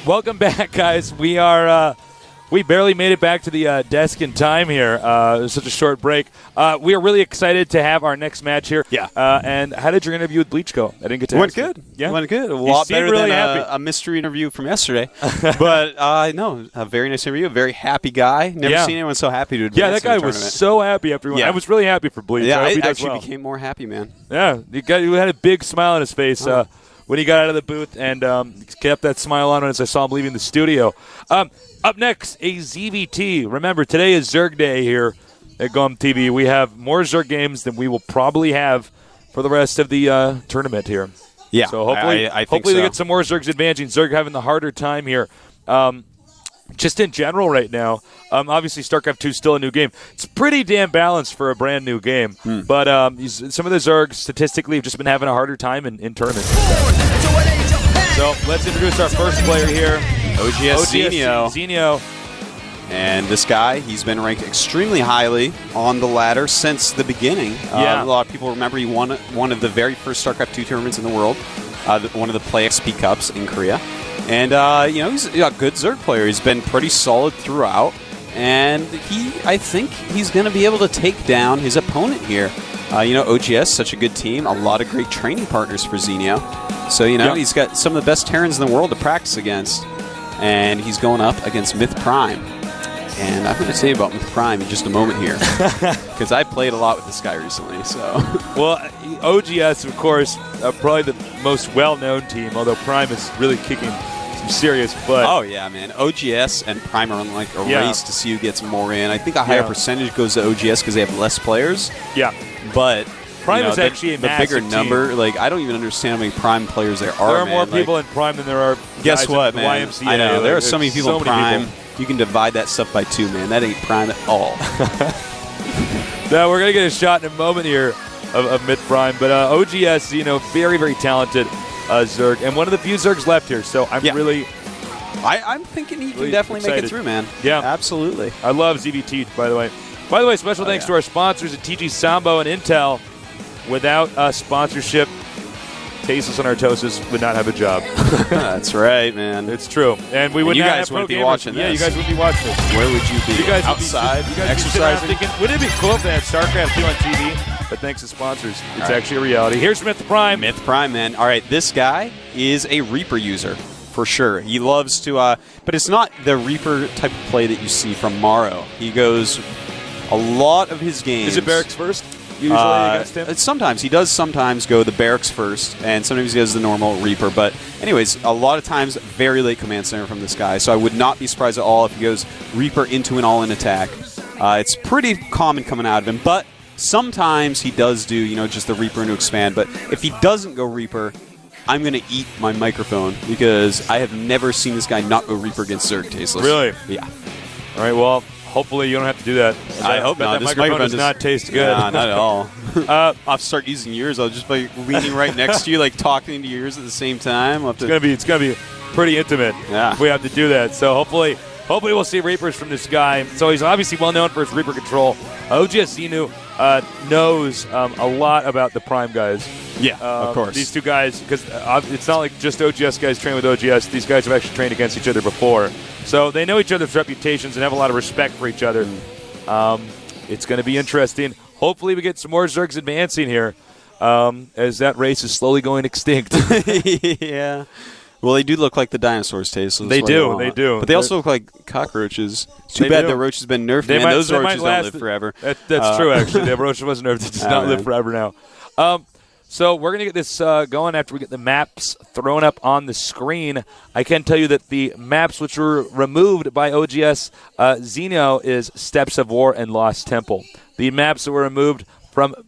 Welcome back, guys. We are we barely made it back to the desk in time here. It was such a short break. We are really excited to have our next match here. Yeah. And how did your interview with Bleach go? I didn't get to Went ask you. good. Yeah. Went good. A lot better really than a mystery interview from yesterday. But no, a very nice interview. A very happy guy. Never seen anyone so happy to advance. Yeah, that guy was so happy after he won. Yeah. I was really happy for Bleach. Yeah, I hope I he does actually well. became more happy, man. Yeah, you had a big smile on his face when he got out of the booth, and kept that smile on as I saw him leaving the studio. Up next, a ZVT. Remember, today is Zerg Day here at GOMTV. We have more Zerg games than we will probably have for the rest of the tournament here. Yeah, so hopefully, I think hopefully so. we get some more Zergs advancing. Zerg having the harder time here. Just in general right now, obviously StarCraft 2 is still a new game. It's pretty damn balanced for a brand new game. But some of the Zergs statistically have just been having a harder time in tournaments. So let's introduce our first player here. OGS Zenio. And this guy, he's been ranked extremely highly on the ladder since the begining. Yeah. A lot of people remember he won one of the very first StarCraft 2 tournaments in the world, one of the Play XP Cups in Korea. And, he's a good Zerg player. He's been pretty solid throughout. And I think he's going to be able to take down his opponent here. OGS, such a good team. A lot of great training partners for Zenio. So, he's got some of the best Terrans in the world to practice against. And he's going up against Myth Prime. And I'm going to tell you about Myth Prime in just a moment here. Because I played a lot with this guy recently. So, well, OGS, of course, probably the most well-known team, although Prime is really kicking some serious butt. Oh, yeah, man. OGS and Prime are on like a race to see who gets more in. I think a higher percentage goes to OGS because they have less players. Yeah. But Prime is actually a massive bigger number. team. Like, I don't even understand how many Prime players there are. There are more people in Prime than there are guess guys what, in the man? YMCA. I know. There are so many people so in many Prime. people. You can divide that stuff by 2, man. That ain't Prime at all. Now, we're going to get a shot in a moment here of Myth Prime. But OGS, very, very talented Zerg. And one of the few Zergs left here. So I'm really... I'm thinking he can really definitely excited. make it through, man. Yeah. Absolutely. I love ZVT, by the way. By the way, special thanks to our sponsors at TG Sambo and Intel. Without sponsorship, Tasteless and Artosis would not have a job. That's right, man. It's true. And we would you not guys have wouldn't pro be gamers. watching Yeah, this. you guys would be watching this. Where would you be? You guys outside, would be exercising? Thinking, wouldn't it be cool if they had StarCraft 2 on TV? But thanks to sponsors, it's actually a reality. Here's Myth Prime. Myth Prime, man. All right, this guy is a Reaper user, for sure. He loves to, but it's not the Reaper type of play that you see from Morrow. He goes a lot of his games. Is it Barracks first? Usually against him? Sometimes. He does sometimes go the Barracks first, and sometimes he goes the normal Reaper. But anyways, a lot of times, very late command center from this guy. So I would not be surprised at all if he goes Reaper into an all-in attack. It's pretty common coming out of him. But sometimes he does do, just the Reaper into expand. But if he doesn't go Reaper, I'm going to eat my microphone because I have never seen this guy not go Reaper against Zerg Tasteless. Really? Yeah. All right, well, hopefully you don't have to do that. I hope not. not. That This microphone does not taste good. Nah, not at all. I'll start using yours. I'll just be leaning right next to you, like talking to yours at the same time. It's gonna be pretty intimate. Yeah. If we have to do that. So hopefully we'll see Reapers from this guy. So he's obviously well known for his Reaper control. OGS Zenio knows a lot about the Prime guys. Yeah, of course. These two guys, because it's not like just OGS guys train with OGS. These guys have actually trained against each other before. So they know each other's reputations and have a lot of respect for each other. It's going to be interesting. Hopefully we get some more Zergs advancing here as that race is slowly going extinct. Yeah. Well, they do look like the dinosaurs, Tasteless. They do. But they also look like cockroaches. It's too bad the roach has been nerfed, man. Those roaches don't live forever. That's true, actually. The roach wasn't nerfed. It does not live forever now. So we're going to get this going after we get the maps thrown up on the screen. I can tell you that the maps which were removed by OGS Zenio is Steps of War and Lost Temple. The maps that were removed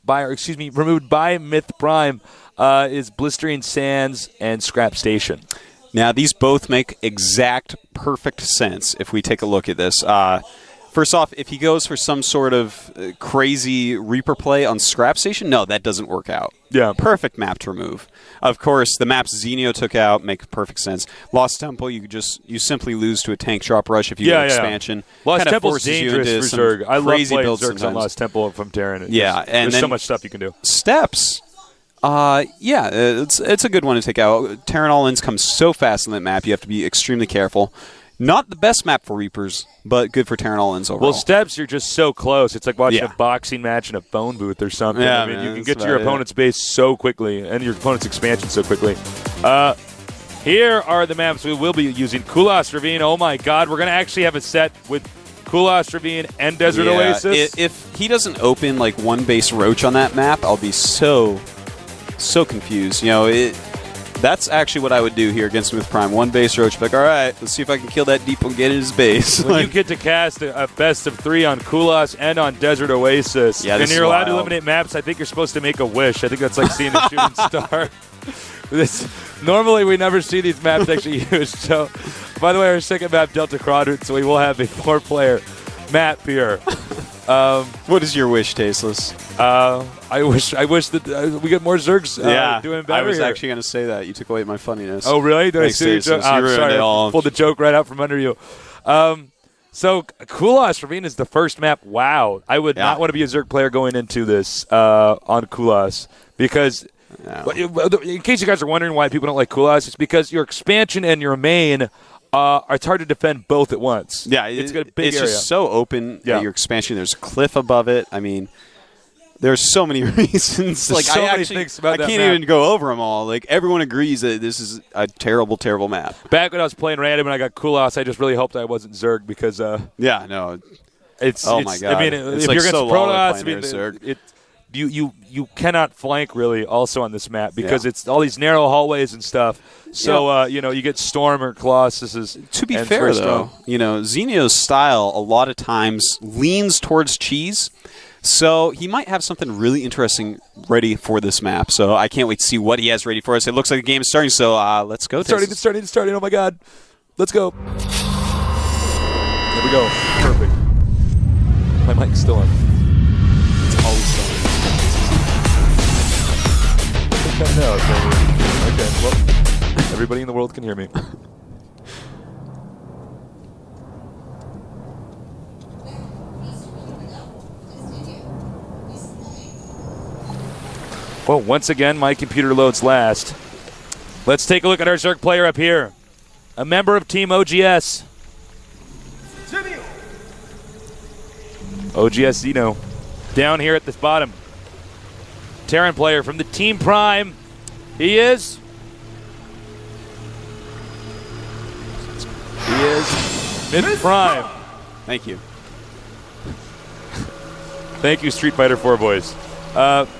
by Myth Prime is Blistering Sands and Scrap Station. Now, these both make exact perfect sense if we take a look at this. First off, if he goes for some sort of crazy Reaper play on Scrap Station, no, that doesn't work out. Yeah. Perfect map to remove. Of course, the maps Zenio took out make perfect sense. Lost Temple, you simply lose to a tank drop rush if you get expansion. Lost Temple's dangerous for Zerg. I love playing Zergs sometimes. on Lost Temple from Terran. Yeah, and there's then so much stuff you can do. Steps. Yeah, it's a good one to take out. Terran All-Ins come so fast on that map, you have to be extremely careful. Not the best map for Reapers, but good for Terran All-Ins overall. Well, Steps, you're just so close. It's like watching a boxing match in a phone booth or something. Yeah, I mean, man, you can get to your about opponent's base so quickly and your opponent's expansion so quickly. Here are the maps we will be using. Kulas Ravine, oh my god, we're going to actually have a set with Kulas Ravine and Desert Oasis. If he doesn't open like one base Roach on that map, I'll be so confused. You know, that's actually what I would do here against Smith Prime. One base Roach, like, all right, let's see if I can kill that Depot and get in his base. When you get to cast a best of 3 on Kulas and on Desert Oasis, and you're allowed to eliminate maps, I think you're supposed to make a wish. I think that's like seeing a shooting star. Normally, we never see these maps actually used. So, by the way, our second map, Delta Quadrant, so we will have a 4-player map here. What is your wish, Tasteless? I wish that we get more Zergs doing better. I was here. actually going to say that. You took away my funniness. Oh, really? Did Thanks, I see your joke? You ruined sorry, it all. I pulled the joke right out from under you. So, Kulas Ravine is the first map. Wow. I would not want to be a Zerg player going into this on Kulas because... No. In case you guys are wondering why people don't like Kulas, it's because your expansion and your main it's hard to defend both at once. Yeah, it's got a big area. Just so open. Yeah. Your expansion, there's a cliff above it. I mean, there's so many reasons. There's so many things about that I can't even go over them all. Like, everyone agrees that this is a terrible, terrible map. Back when I was playing random and I got Kulas, I just really hoped I wasn't Zerg because it's my god. I mean, it's if like you're against so Protoss, you cannot flank really also on this map because it's all these narrow hallways and stuff. So you get Storm or Colossus. To be fair though, Zenio's style a lot of times leans towards cheese. So he might have something really interesting ready for this map. So I can't wait to see what he has ready for us. It looks like the game is starting. So let's go. It's starting. Oh my god, let's go. There we go. Perfect. My mic's still on. It's always still on. Okay, well, everybody in the world can hear me. Well, once again, my computer loads last. Let's take a look at our Zerg player up here. A member of Team OGS. Zenio. OGS Zenio. Down here at the bottom. Terran player from the Team Prime. He is Mid Prime. Thank you. Thank you, Street Fighter 4 boys.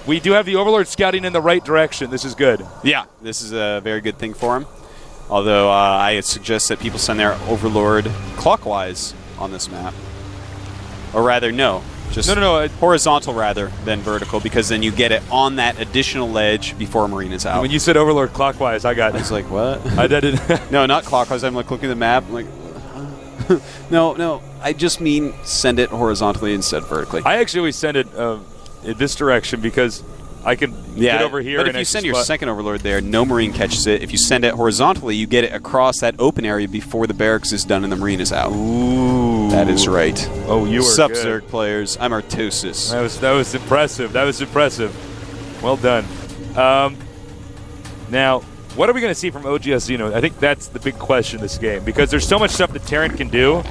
We do have the Overlord scouting in the right direction. This is good. Yeah, this is a very good thing for him. Although I suggest that people send their Overlord clockwise on this map. Or rather, no. Just horizontal rather than vertical, because then you get it on that additional ledge before Marine is out. When you said Overlord clockwise, I was like, what? I didn't. No, not clockwise. I'm like looking at the map. I'm like, no. I just mean send it horizontally instead of vertically. I actually always send it in this direction because I can get over here. But if you send your second Overlord there, no Marine catches it. If you send it horizontally, you get it across that open area before the barracks is done and the Marine is out. Ooh. That is right. Oh, you are Sup, good. Zerg players. I'm Artosis. That was impressive. That was impressive. Well done. Now, what are we going to see from OGS Zenio? I think that's the big question this game because there's so much stuff that Terran can do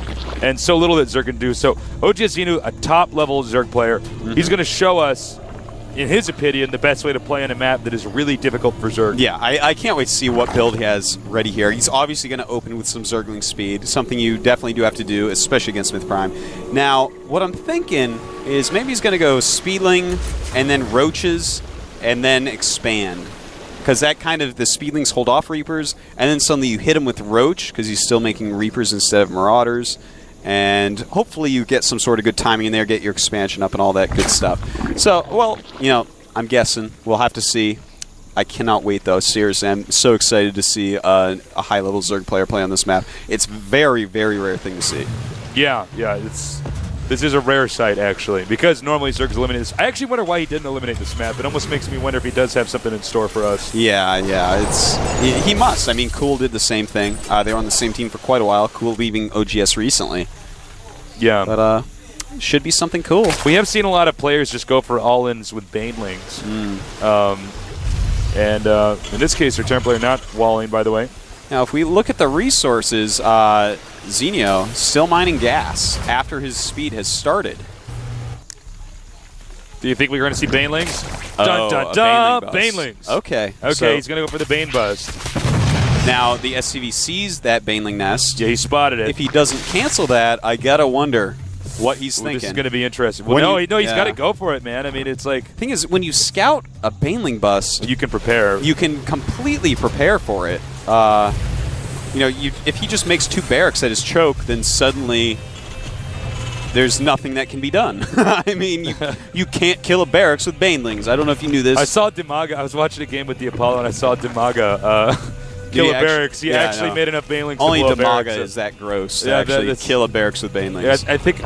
and so little that Zerg can do. So OGS Zenio, a top-level Zerg player, he's going to show us, in his opinion, the best way to play on a map that is really difficult for Zerg. Yeah, I can't wait to see what build he has ready here. He's obviously going to open with some Zergling speed, something you definitely do have to do, especially against Smith Prime. Now, what I'm thinking is maybe he's going to go Speedling and then Roaches and then expand. Because that kind of, the Speedlings hold off Reapers, and then suddenly you hit him with Roach, because he's still making Reapers instead of Marauders. And hopefully you get some sort of good timing in there, get your expansion up and all that good stuff. So, well, I'm guessing. We'll have to see. I cannot wait, though. Seriously, I'm so excited to see a high-level Zerg player play on this map. It's very, very rare thing to see. Yeah, this is a rare sight, actually, because normally Zerg's eliminated this. I actually wonder why he didn't eliminate this map. It almost makes me wonder if he does have something in store for us. Yeah, he must. I mean, Cool did the same thing. They were on the same team for quite a while. Cool leaving OGS recently. Yeah. But should be something cool. We have seen a lot of players just go for all-ins with Banelings. And in this case, return player not walling, by the way. Now, if we look at the resources, Zenio still mining gas after his speed has started. Do you think we're going to see Banelings? Oh, Dun, dun, dun, Banelings. Okay. Okay, So he's going to go for the Bane Bust. now the SCV sees that Baneling nest. Yeah, he spotted it. If he doesn't cancel that, I got to wonder what he's Ooh, thinking. this is going to be interesting. Well, he's yeah. got to go for it, man. I mean, it's like... The thing is, when you scout a Baneling bust, You can prepare. you can completely prepare for it. If he just makes 2 barracks at his choke, then suddenly there's nothing that can be done. I mean, you can't kill a barracks with Banelings. I don't know if you knew this. I saw Dimaga. I was watching a game with the Apollo, and I saw Dimaga kill a barracks. He actually made enough Banelings Only to blow a Dimaga barracks. is that gross to Yeah, actually kill a barracks with Banelings. Yeah, I think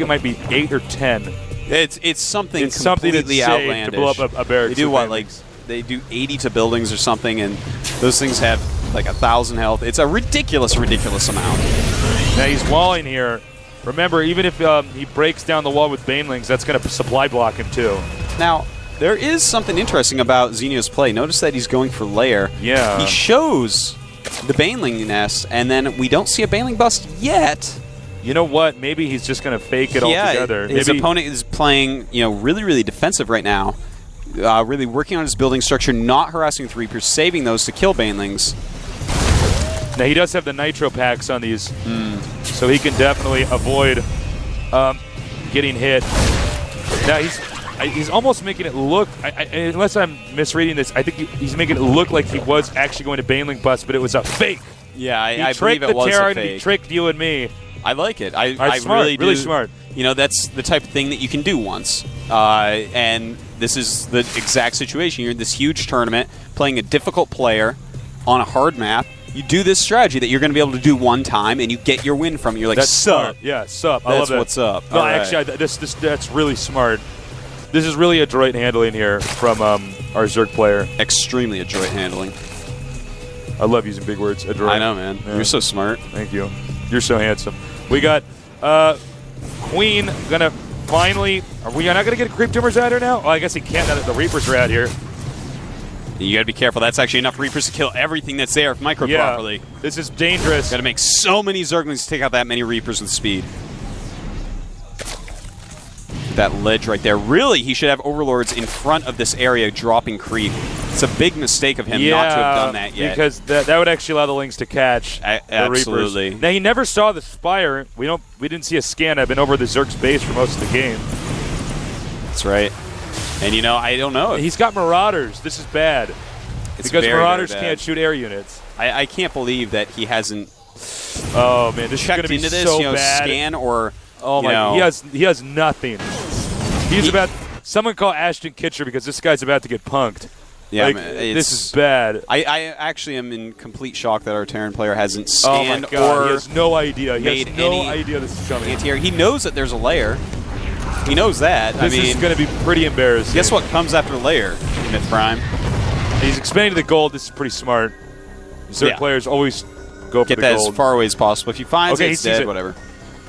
it might be 8 or 10. It's something It's something completely insane outlandish. to blow up a barracks. They do with what, Banelings. they do 80 to buildings or something, and those things have like 1,000 health. It's a ridiculous amount. Now he's walling here. Remember, even if he breaks down the wall with Banelings, that's going to supply block him too. Now, there is something interesting about Zenio's play. Notice that he's going for lair. Yeah. He shows the Baneling nest, and then we don't see a Baneling bust yet. You know what? Maybe he's just going to fake it altogether. His Maybe opponent is playing, really defensive right now. Really working on his building structure, not harassing with Reapers, saving those to kill Banelings. Now he does have the nitro packs on these, so he can definitely avoid getting hit. Now he's almost making it look, unless I'm misreading this, I think he's making it look like he was actually going to Baneling bust, but it was a fake. Yeah, I He believe tricked it the was a Terran, fake. he tricked you and me. I like it. I smart, really do. really smart. That's the type of thing that you can do once. And this is the exact situation. You're in this huge tournament, playing a difficult player on a hard map. You do this strategy that you're going to be able to do one time, and you get your win from it. You're like, That's sup. smart. Yeah, sup. I That's love that. what's up. No, All right. actually, that's really smart. This is really adroit handling here from our Zerg player. Extremely adroit handling. I love using big words. Adroit. I know, man. Yeah. You're so smart. Thank you. You're so handsome. We got Queen gonna finally. Are we not gonna get creep tumors out here now? Well, I guess he can't now that the Reapers are out here. You got to be careful. That's actually enough Reapers to kill everything that's there if microed properly. This is dangerous. Got to make so many Zerglings to take out that many Reapers with speed. That ledge right there. Really, he should have Overlords in front of this area dropping creep. It's a big mistake of him not to have done that yet. Because that would actually allow the Lings to catch the absolutely. Reapers. Now, he never saw the Spire. We didn't see a scan. I've been over the Zerg's base for most of the game. That's right. And, I don't know. He's got Marauders. This is bad. It's because very, Marauders very bad. can't shoot air units. I can't believe that he hasn't Oh, man. This is going checked to be into this, so bad. scan or, Oh, my. He has nothing. He's about... Someone call Ashton Kutcher because this guy's about to get punked. Yeah, like, man, this is bad. I actually am in complete shock that our Terran player hasn't scanned oh my God, or he has no idea. He made has no any idea this is coming. anti-air. He knows that there's a layer. He knows that. This is going to be pretty embarrassing. Guess what comes after layer, Myth Prime? He's expanding to the gold. This is pretty smart. Zerg players always go for Get the that gold. as far away as possible. If he finds it, he it's sees dead, it. whatever.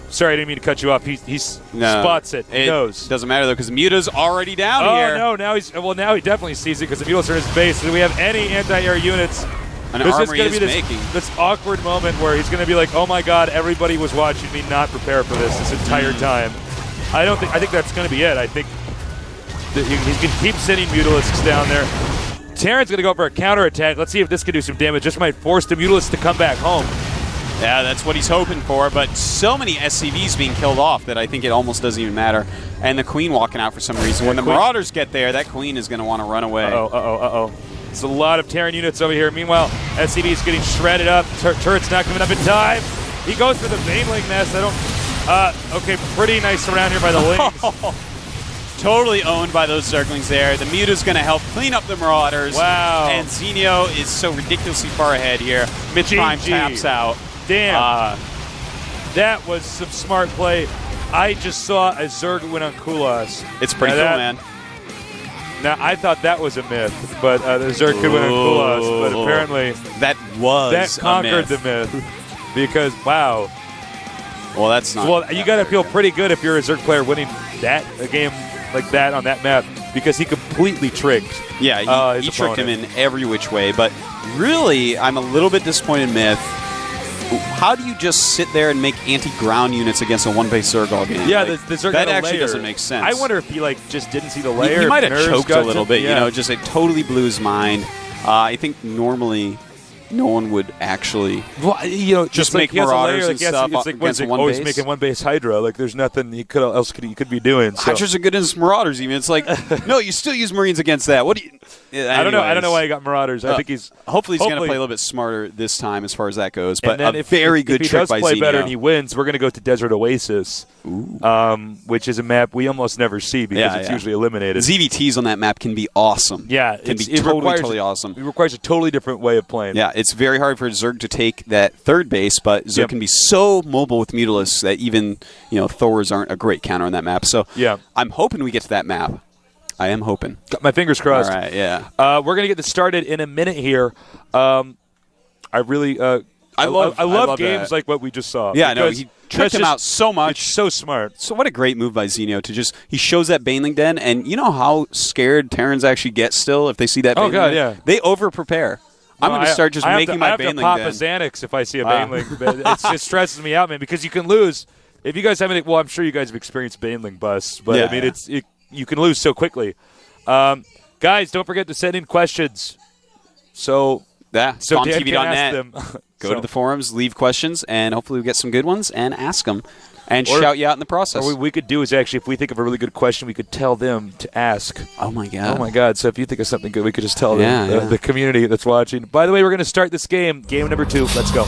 Sorry, I didn't mean to cut you off. He spots it. He knows. Doesn't matter, though, because Muta's already down here. Oh, no. Now he definitely sees it because the Mutila's are in his base. Do we have any anti-air units? This is going to be this awkward moment where he's going to be like, oh, my God, everybody was watching me not prepare for this entire time. I think that's going to be it. I think that he's going to keep sending Mutalisks down there. Terran's going to go for a counterattack. Let's see if this can do some damage. Just might force the Mutalisks to come back home. Yeah, that's what he's hoping for, but so many SCVs being killed off that I think it almost doesn't even matter. And the Queen walking out for some reason. When the Marauders get there, that Queen is going to want to run away. There's a lot of Terran units over here. Meanwhile, SCV is getting shredded up. Turret's not coming up in time. He goes for the Baneling nest. Okay, pretty nice around here by the Lings. Totally owned by those Zerglings there. The Muta's going to help clean up the Marauders. Wow. And Zenio is so ridiculously far ahead here. Mid-prime taps out. Damn. That was some smart play. I just saw a Zerg win on Kulas. It's pretty cool, man. Now, I thought that was a myth, but the Zerg could win on Kulas, but apparently that conquered the myth. Because, wow. Well, that's not. Well, you got to feel pretty good if you're a Zerg player winning a game like that on that map. because he completely tricked. Yeah, he tricked him in every which way. But really, I'm a little bit disappointed, Myth. How do you just sit there and make anti-ground units against a one-base Zerg all game? Yeah, the Zerg that had a actually layer. doesn't make sense. I wonder if he just didn't see the layer. He might have choked a little bit. Yeah. Just it totally blew his mind. I think normally no one would actually just make Marauders and stuff against one always base. making one base Hydra. Like there's nothing he could be doing. So. Hydras are good as Marauders. Even it's like no, you still use Marines against that. What do you? I don't know. I don't know why he got Marauders. I think he's hopefully he's going to play a little bit smarter this time as far as that goes. But a very good trick by Zenio. If he does play better and he wins, we're going to go to Desert Oasis, which is a map we almost never see because it's usually eliminated. ZVTs on that map can be awesome. Yeah, it can be totally awesome. It requires a totally different way of playing. Yeah, it's very hard for Zerg to take that third base, but Zerg can be so mobile with Mutalisk that even Thors aren't a great counter on that map. So I'm hoping we get to that map. I am hoping. Got my fingers crossed. All right, yeah. We're going to get this started in a minute here. I really I love games like what we just saw. Yeah, no, he tricked him out so much. It's so smart. So what a great move by Zenio to he shows that Baneling Den, and you know how scared Terrans actually get still if they see that Baneling Den? Yeah. They over-prepare. I'm going to start just making my Baneling Den. I have to pop a Xanax if I see a Baneling. It stresses me out, man, because you can lose. If you guys haven't, I'm sure you guys have experienced Baneling busts, but I mean, you can lose so quickly. Guys, don't forget to send in questions. So GOMTV.net. Go to the forums, leave questions, and hopefully we get some good ones and ask them and shout you out in the process. Or what we could do is actually, if we think of a really good question, we could tell them to ask. Oh, my God. Oh, my God. So if you think of something good, we could just tell them, the community that's watching. By the way, we're going to start this game. Game number 2. Let's go.